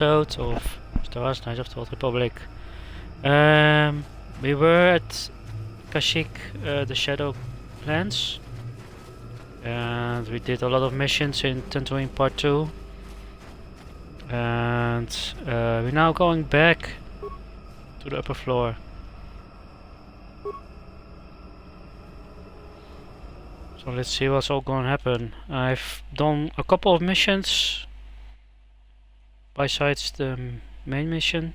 episode of Star Wars Knights of the Old Republic. We were at Kashyyyk, the Shadow Lands, and we did a lot of missions in Tatooine Part 2. And we're now going back to the upper floor. So let's see what's all going to happen. I've done a couple of missions besides the main mission.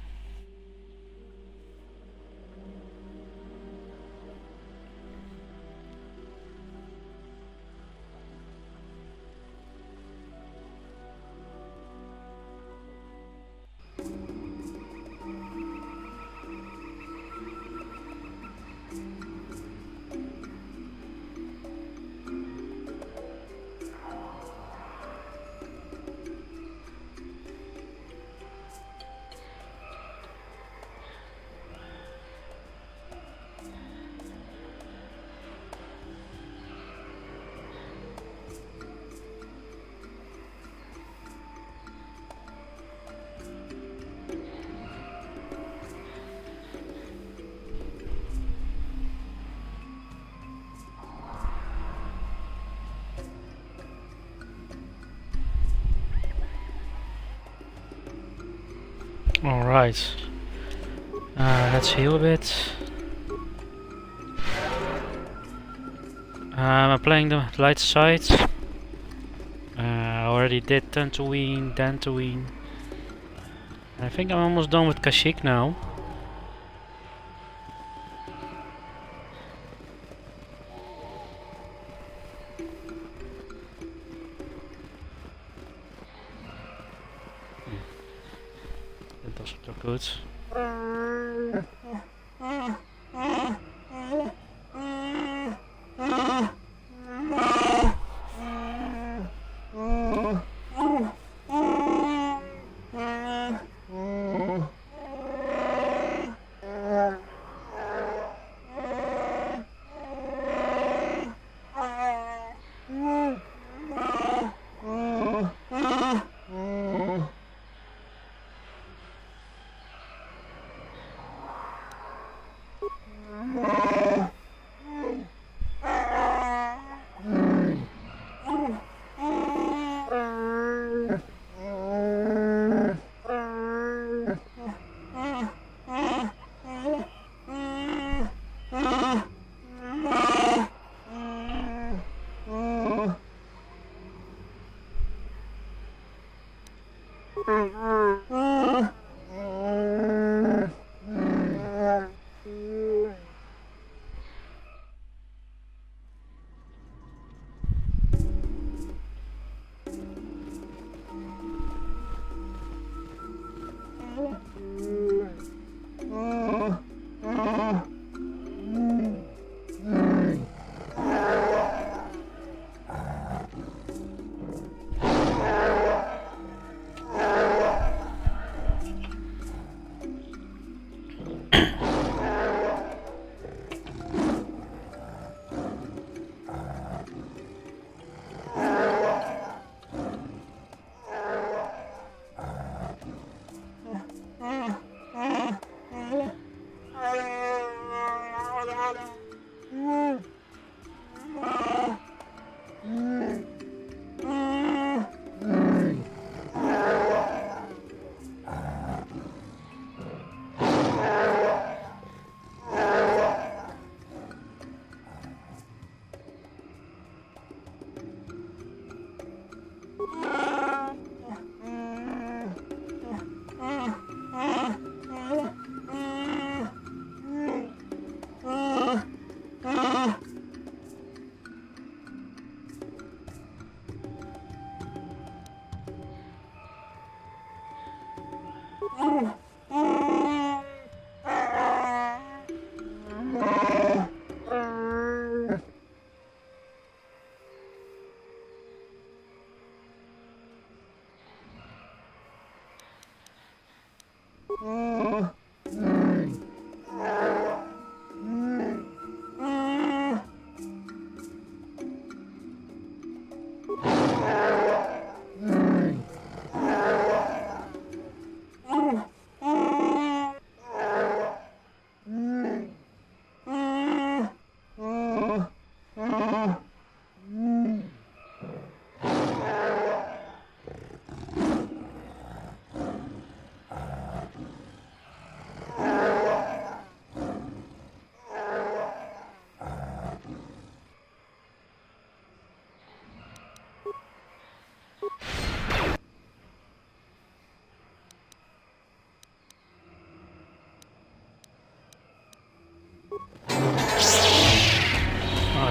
Alright, let's heal a bit. I'm playing the light side. I already did Tatooine, Dantooine. I think I'm almost done with Kashyyyk now. That doesn't look good.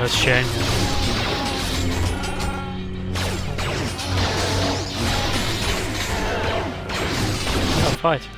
that's a shame. Oh, fight.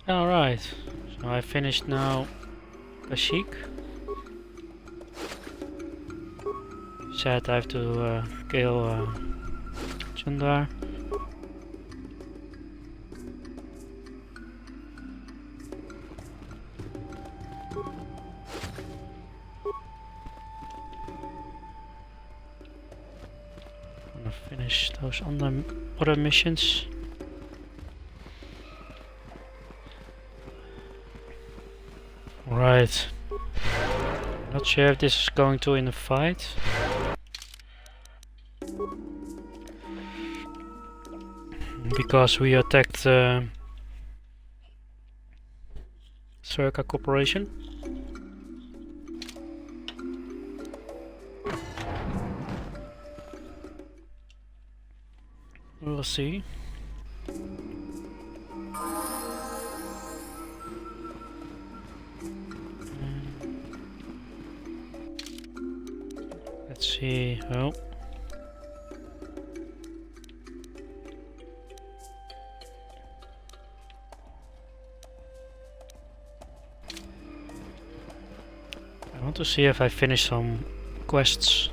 Alright, so I finished now Kashyyyk. Said I have to kill Chundar. I'm gonna finish those other missions. Right. Not sure if this is going to in a fight. Because we attacked Circa Corporation. We'll see. Let's see. Oh. I want to see if I finish some quests.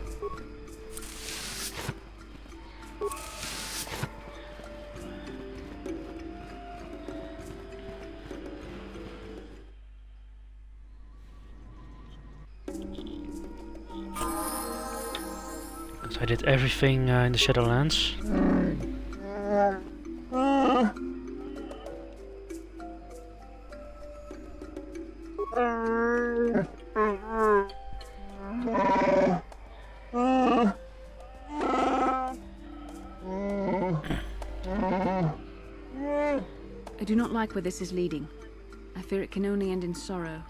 I did everything in the Shadowlands. like where this is leading. I fear it can only end in sorrow.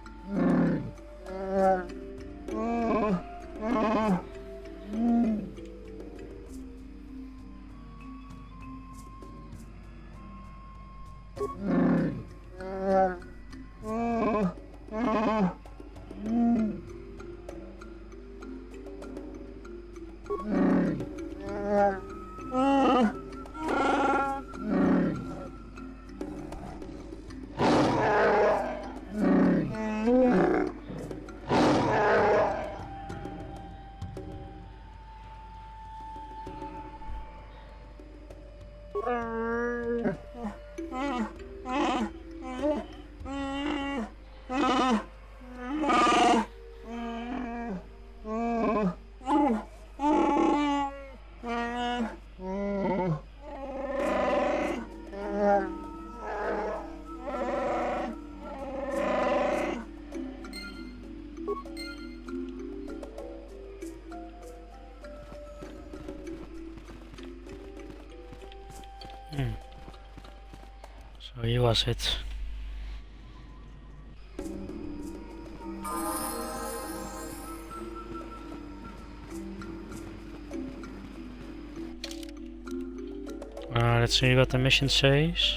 So here was it. Let's see what the mission says.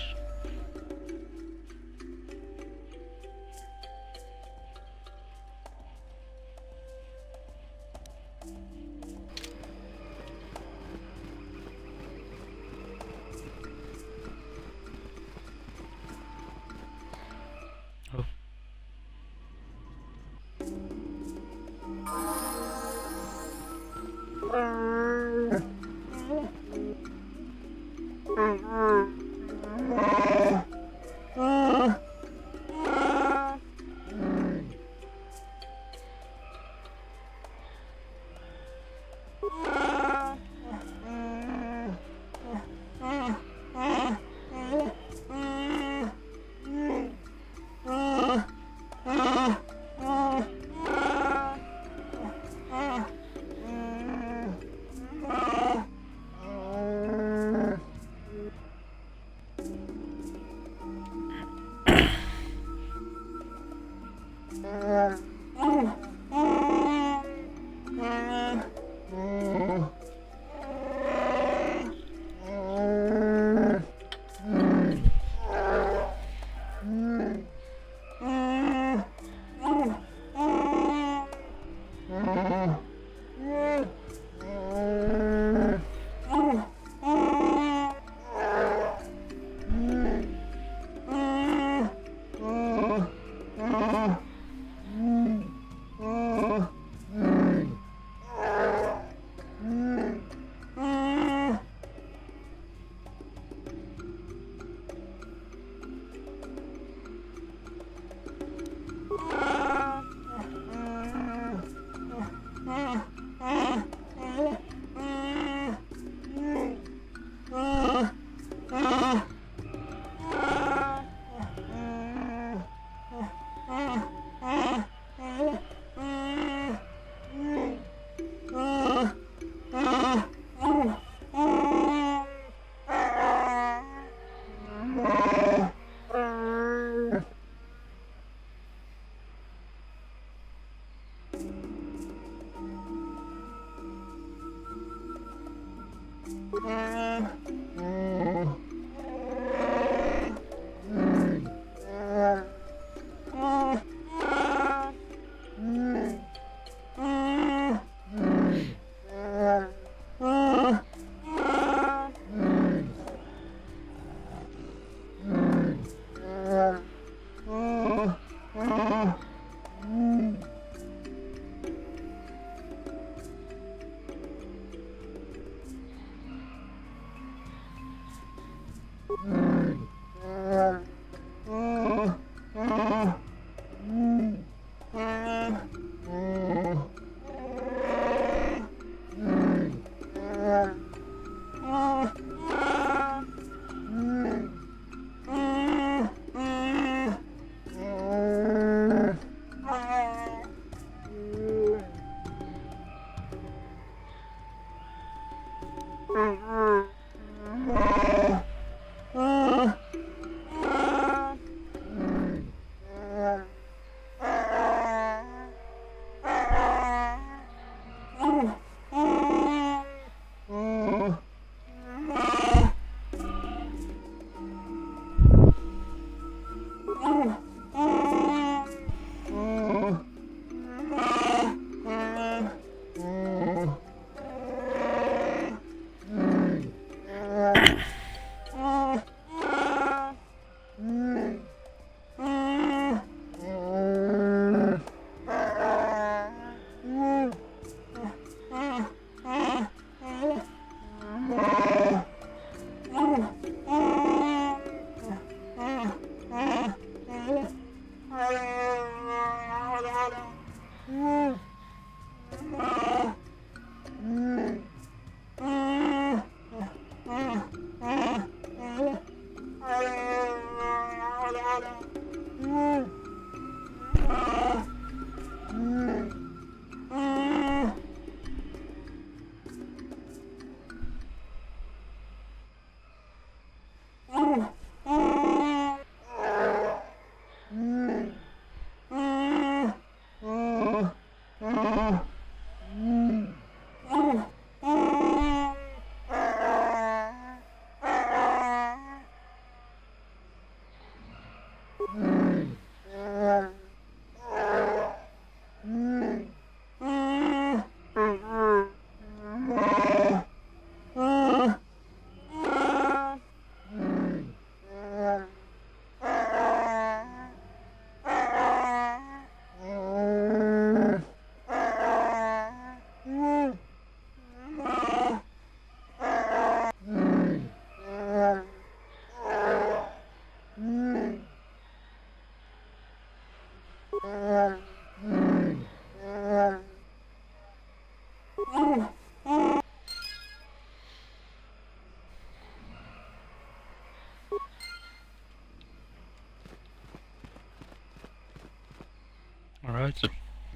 Alright.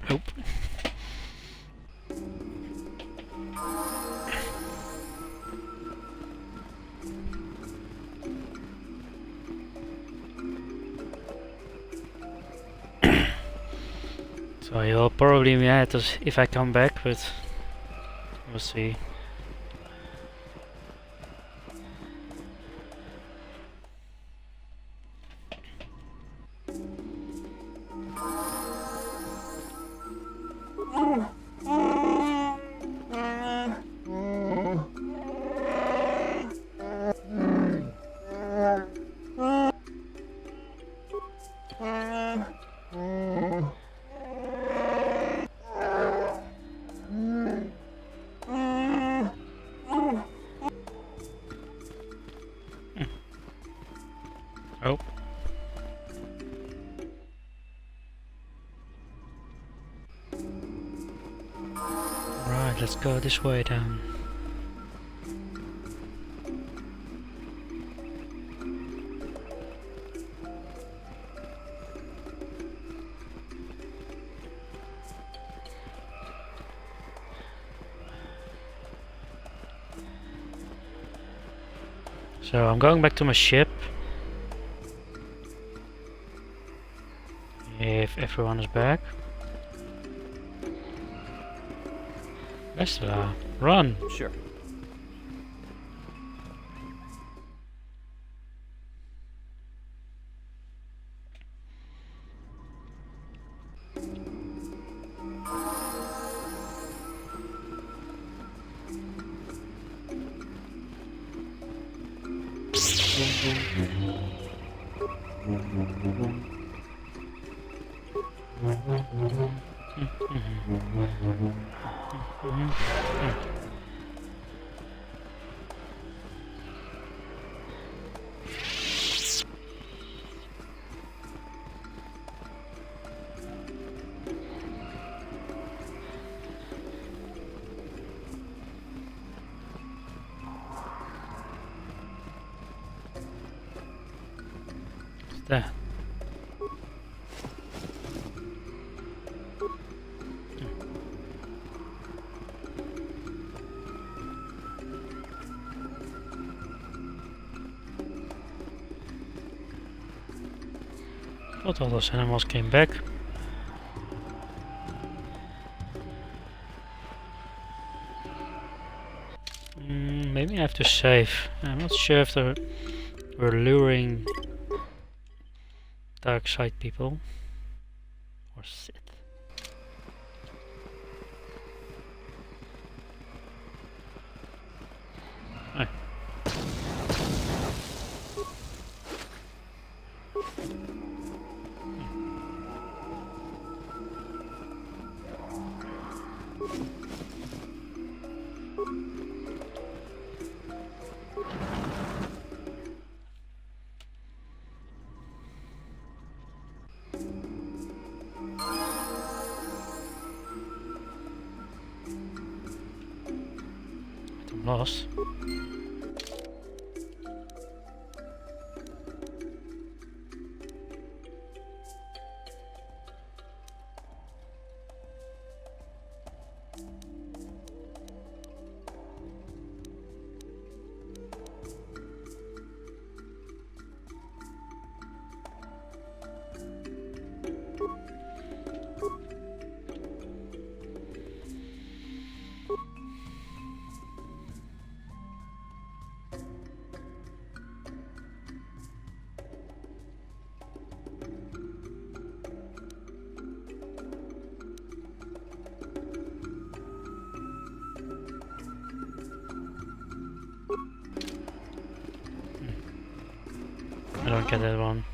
Nope. So you'll probably be mad if I come back, but we'll see. Oh. Right, let's go this way then. So I'm going back to my ship. If everyone is back. Let's run. Sure. There. Thought all those animals came back. Maybe I have to save. I'm not sure if we're luring dark side people or Sith. Oh. lost. I don't get that one.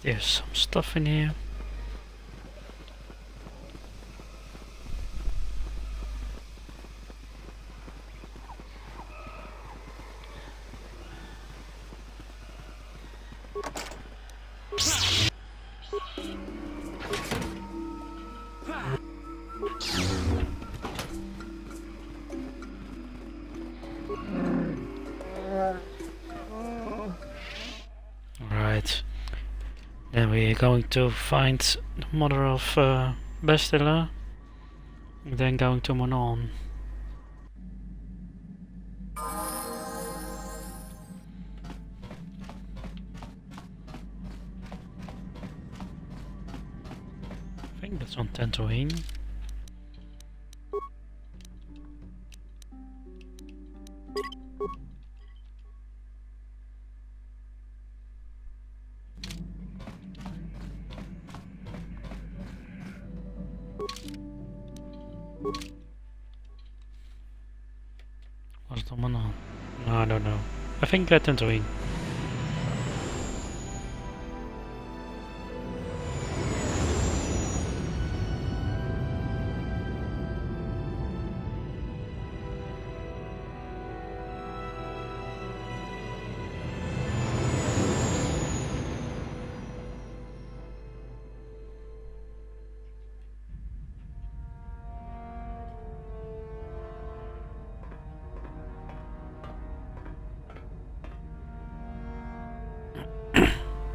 There's some stuff in here. Right. Then we're going to find the mother of Bestela, then going to Monon. I think that's on Tatooine. What's the one on? No, I don't know. I think Tatooine.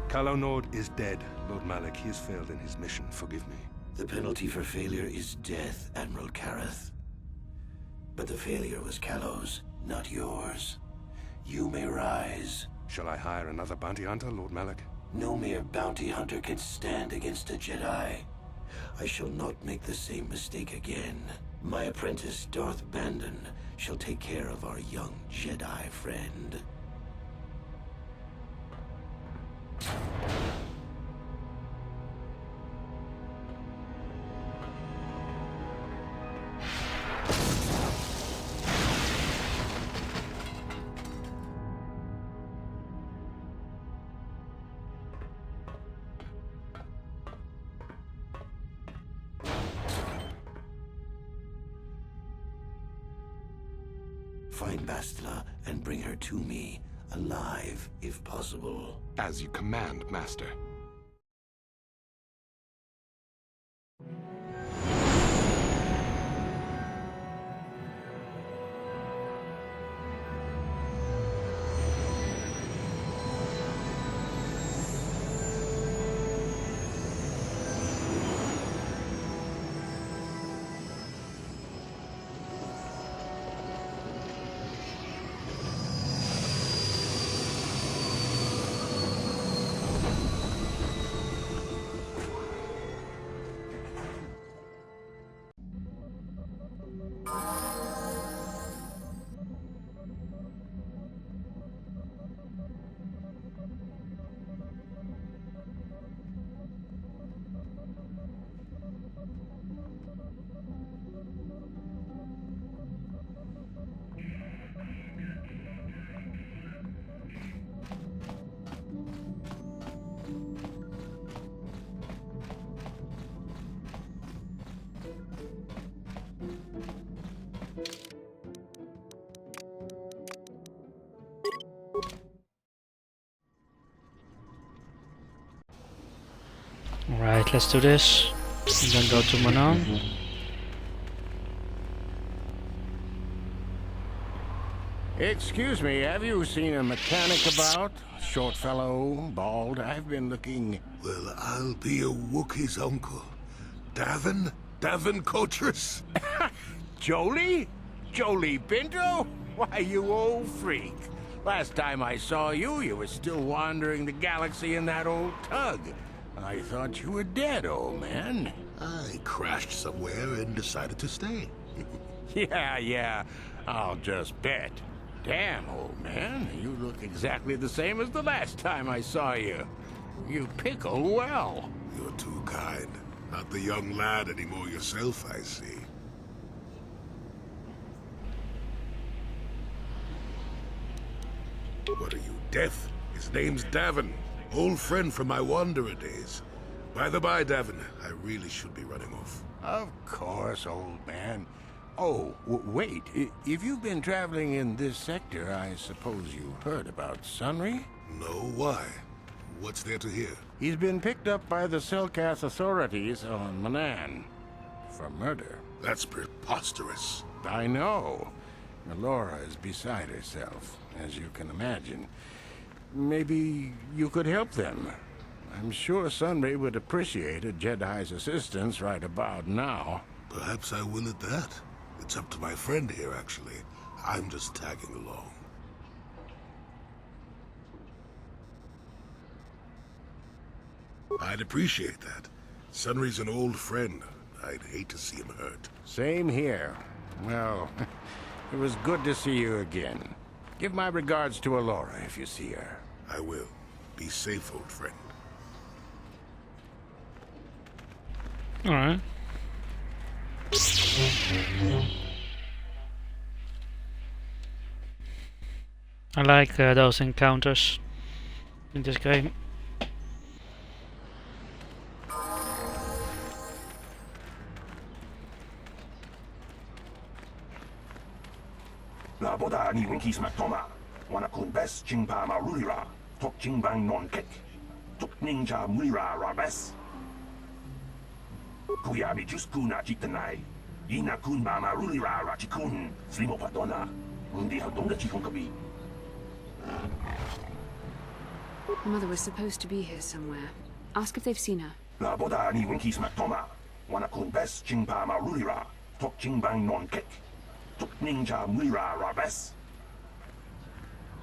Calo Nord is dead, Lord Malak. He has failed in his mission. Forgive me. The penalty for failure is death, Admiral Kareth. But the failure was Calo's, not yours. You may rise. Shall I hire another bounty hunter, Lord Malak? No mere bounty hunter can stand against a Jedi. I shall not make the same mistake again. My apprentice, Darth Bandon, shall take care of our young Jedi friend. Find Bastila and bring her to me, alive if possible. As you command, Master. Alright, let's do this. And then go to Manon. Excuse me, have you seen a mechanic about? Short fellow, bald. I've been looking. Well, I'll be a Wookiee's uncle. Davin? Davin Cotrus? Jolie? Jolie Pinto? Why, you old freak. Last time I saw you, you were still wandering the galaxy in that old tug. I thought you were dead, old man. I crashed somewhere and decided to stay. Yeah, I'll just bet. Damn, old man, you look exactly the same as the last time I saw you. You pickle well. You're too kind. Not the young lad anymore yourself, I see. What are you, deaf? His name's Davin. Old friend from my wanderer days. By the by, Davin, I really should be running off. Of course, old man. Oh, wait. If you've been traveling in this sector, I suppose you heard about Sunry? No, why? What's there to hear? He's been picked up by the Selkath authorities on Manan for murder. That's preposterous. I know. Melora is beside herself, as you can imagine. Maybe you could help them. I'm sure Sunray would appreciate a Jedi's assistance right about now. Perhaps I will at that. It's up to my friend here, actually. I'm just tagging along. I'd appreciate that. Sunry's an old friend. I'd hate to see him hurt. Same here. Well, it was good to see you again. Give my regards to Alora if you see her. I will. Be safe, old friend. Alright. I like those encounters in this game. Laboda ni winkis matoma. Wana kun bes chingpa marulira. Tok chingbang non kek. Tok ninja mulira rabes. Kuyabi juskuna chitanai. Ina kun ba marulira rachikun. Slimo patona. Undi hadonga chikonkabi. Her mother was supposed to be here somewhere. Ask if they've seen her. Laboda ni winkis matoma. Wana kun bes chingpa marulira. Tok chingbang non kek. Tok ninja mulira rabes.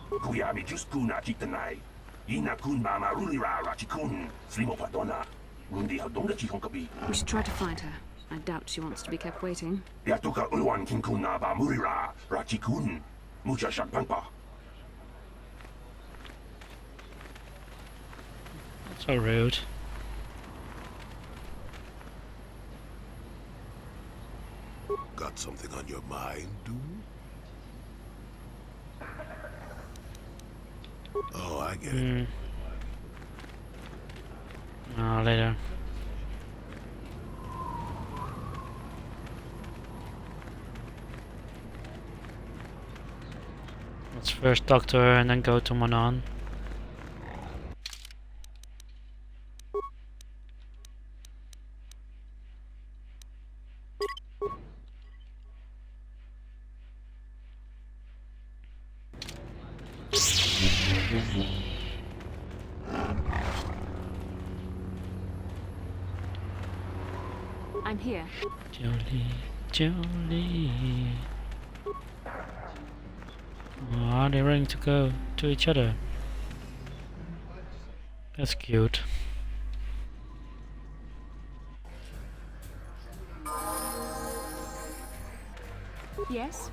Kuyabi juskuna chitanai. Ina kun ba marulira rachikun. Slimo patona. Undi hadonga chikonkabi. We should try to find her. I doubt she wants to be kept waiting. Yatuka ulwan kinkuna ba mulira rachikun. Mucha shakpanpa. So rude. Got something on your mind, dude? Oh, I get it. Oh, later. Let's first talk to her and then go to Manon. I'm here. Jolie, Jolie. Oh, are they running to go to each other? That's cute. Yes?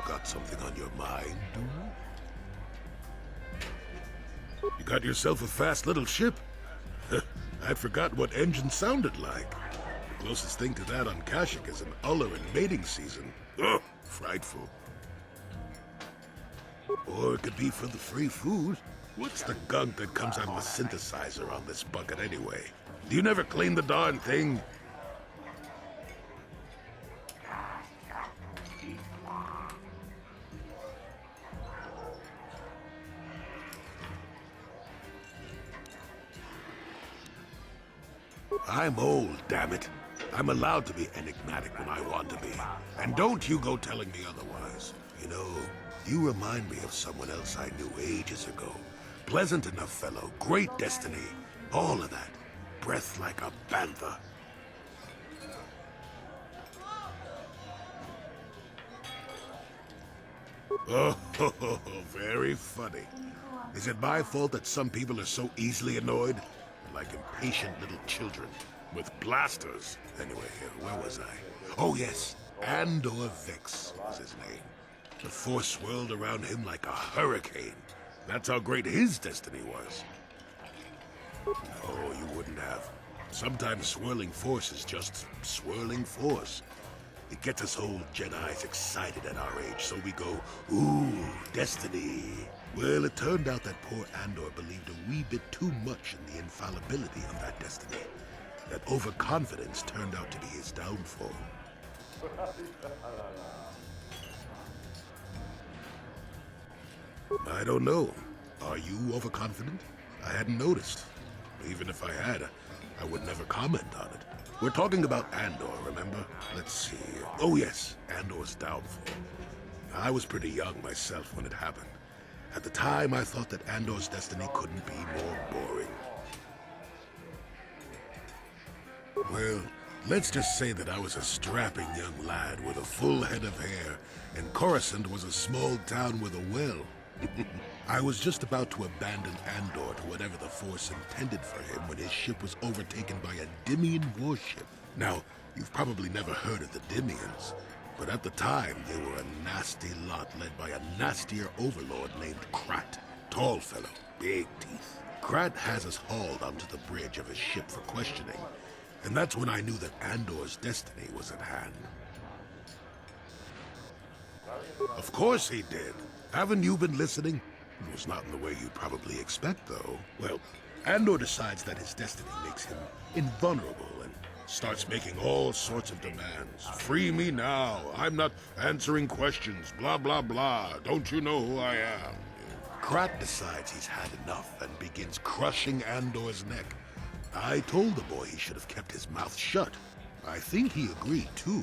Got something on your mind, dude? You got yourself a fast little ship? I'd forgotten what engine sounded like. The closest thing to that on Kashyyyk is an uller in mating season. Ugh, frightful. Or it could be for the free food. What's the gunk that comes out of the synthesizer on this bucket anyway? Do you never clean the darn thing? I'm old, damn it. I'm allowed to be enigmatic when I want to be. And don't you go telling me otherwise. You know, you remind me of someone else I knew ages ago. Pleasant enough fellow, great destiny, all of that. Breath like a bantha. Oh, very funny. Is it my fault that some people are so easily annoyed? Like impatient little children with blasters. Anyway, where was I? Oh yes, Andor Vex was his name. The force swirled around him like a hurricane. That's how great his destiny was. No, you wouldn't have. Sometimes swirling force is just swirling force. It gets us old Jedis excited at our age, so we go, ooh, destiny. Well, it turned out that poor Andor believed a wee bit too much in the infallibility of that destiny. That overconfidence turned out to be his downfall. I don't know. Are you overconfident? I hadn't noticed. Even if I had, I would never comment on it. We're talking about Andor, remember? Let's see. Oh yes, Andor's downfall. I was pretty young myself when it happened. At the time, I thought that Andor's destiny couldn't be more boring. Well, let's just say that I was a strapping young lad with a full head of hair, and Coruscant was a small town with a well. I was just about to abandon Andor to whatever the Force intended for him when his ship was overtaken by a Dimian warship. Now, you've probably never heard of the Dimians, but at the time they were a nasty lot led by a nastier overlord named Krat. Tall fellow, big teeth. Krat has us hauled onto the bridge of his ship for questioning, and that's when I knew that Andor's destiny was at hand. Of course he did. Haven't you been listening? It was not in the way you'd probably expect, though. Well, Andor decides that his destiny makes him invulnerable and starts making all sorts of demands. Free me now. I'm not answering questions. Blah, blah, blah. Don't you know who I am? Krat decides he's had enough and begins crushing Andor's neck. I told the boy he should have kept his mouth shut. I think he agreed, too.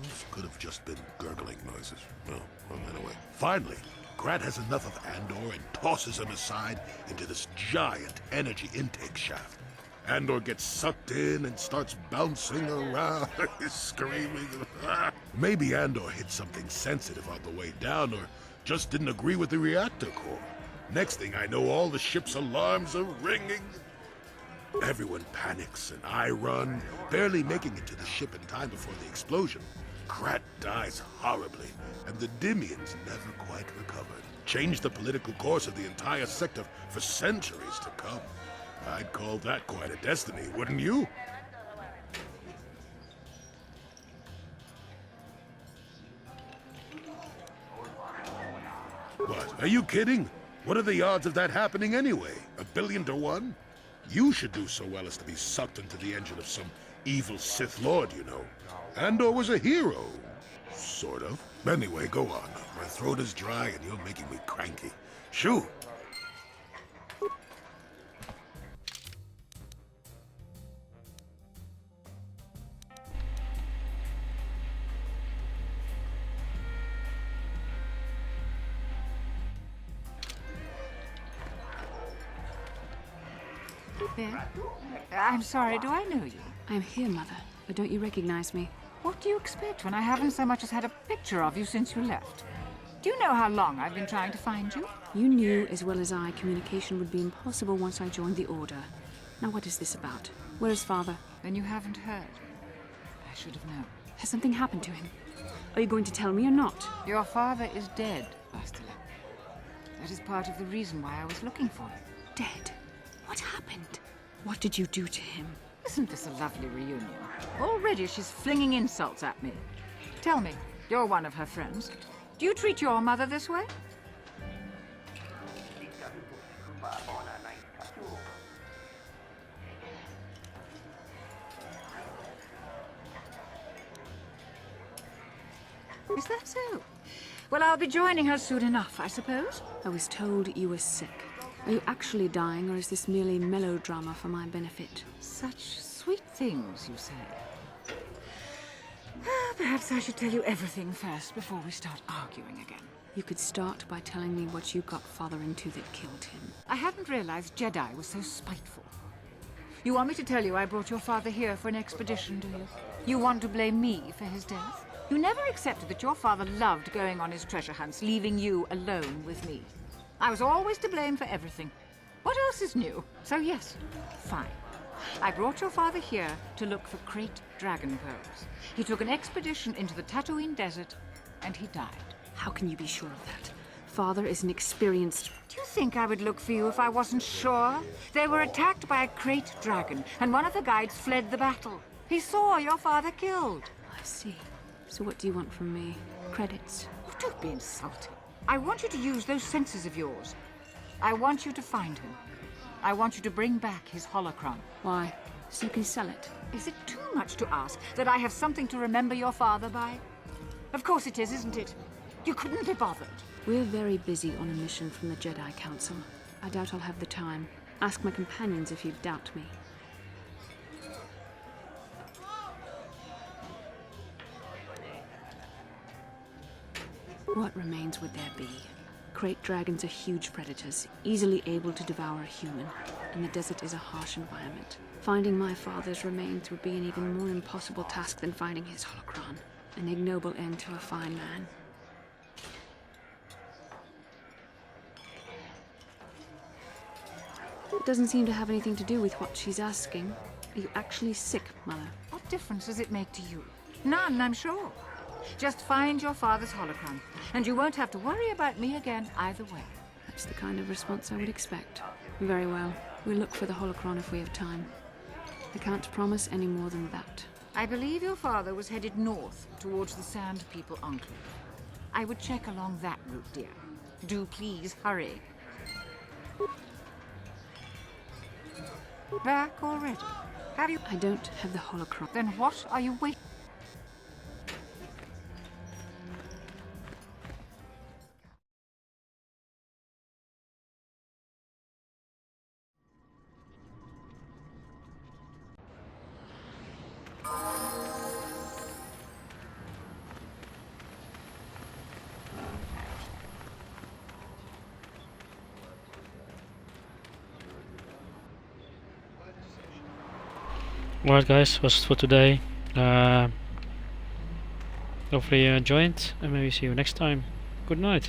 Those could have just been gurgling noises. Well, anyway. Finally, Krat has enough of Andor and tosses him aside into this giant energy intake shaft. Andor gets sucked in and starts bouncing around, screaming. Maybe Andor hit something sensitive on the way down, or just didn't agree with the reactor core. Next thing I know, all the ship's alarms are ringing. Everyone panics, and I run, barely making it to the ship in time before the explosion. Krat dies horribly, and the Dimians never quite recovered. Changed the political course of the entire sector for centuries to come. I'd call that quite a destiny, wouldn't you? What? Are you kidding? What are the odds of that happening anyway? 1 billion to 1? You should do so well as to be sucked into the engine of some evil Sith Lord, you know. Andor was a hero. Sort of. Anyway, go on. My throat is dry and you're making me cranky. Shoo! Ben? I'm sorry, do I know you? I'm here, Mother, but don't you recognize me? What do you expect when I haven't so much as had a picture of you since you left? Do you know how long I've been trying to find you? You knew as well as I communication would be impossible once I joined the Order. Now what is this about? Where is Father? Then you haven't heard. I should have known. Has something happened to him? Are you going to tell me or not? Your father is dead, Bastila. That is part of the reason why I was looking for you. Dead? What happened? What did you do to him? Isn't this a lovely reunion? Already she's flinging insults at me. Tell me, you're one of her friends. Do you treat your mother this way? Is that so? Well, I'll be joining her soon enough, I suppose. I was told you were sick. Are you actually dying, or is this merely melodrama for my benefit? Such sweet things, you say. Perhaps I should tell you everything first before we start arguing again. You could start by telling me what you got Father into that killed him. I hadn't realized Jedi was so spiteful. You want me to tell you I brought your father here for an expedition, do you? You want to blame me for his death? You never accepted that your father loved going on his treasure hunts, leaving you alone with me. I was always to blame for everything. What else is new? So yes, fine. I brought your father here to look for Krayt dragon pearls. He took an expedition into the Tatooine desert, and he died. How can you be sure of that? Father is an experienced... Do you think I would look for you if I wasn't sure? They were attacked by a Krayt dragon, and one of the guides fled the battle. He saw your father killed. I see. So what do you want from me? Credits? Oh, don't be insulting. I want you to use those senses of yours. I want you to find him. I want you to bring back his holocron. Why? So you can sell it? Is it too much to ask that I have something to remember your father by? Of course it is, isn't it? You couldn't be bothered. We're very busy on a mission from the Jedi Council. I doubt I'll have the time. Ask my companions if you doubt me. What remains would there be? Krayt dragons are huge predators, easily able to devour a human, and the desert is a harsh environment. Finding my father's remains would be an even more impossible task than finding his holocron. An ignoble end to a fine man. It doesn't seem to have anything to do with what she's asking. Are you actually sick, Mother? What difference does it make to you? None, I'm sure. Just find your father's holocron, and you won't have to worry about me again either way. That's the kind of response I would expect. Very well. We'll look for the holocron if we have time. I can't promise any more than that. I believe your father was headed north towards the Sand People Enclave. I would check along that route, dear. Do please hurry. Back already? Have you... I don't have the holocron. Then what are you waiting... Alright guys, was it for today. Hopefully you enjoyed, and maybe see you next time. Good night.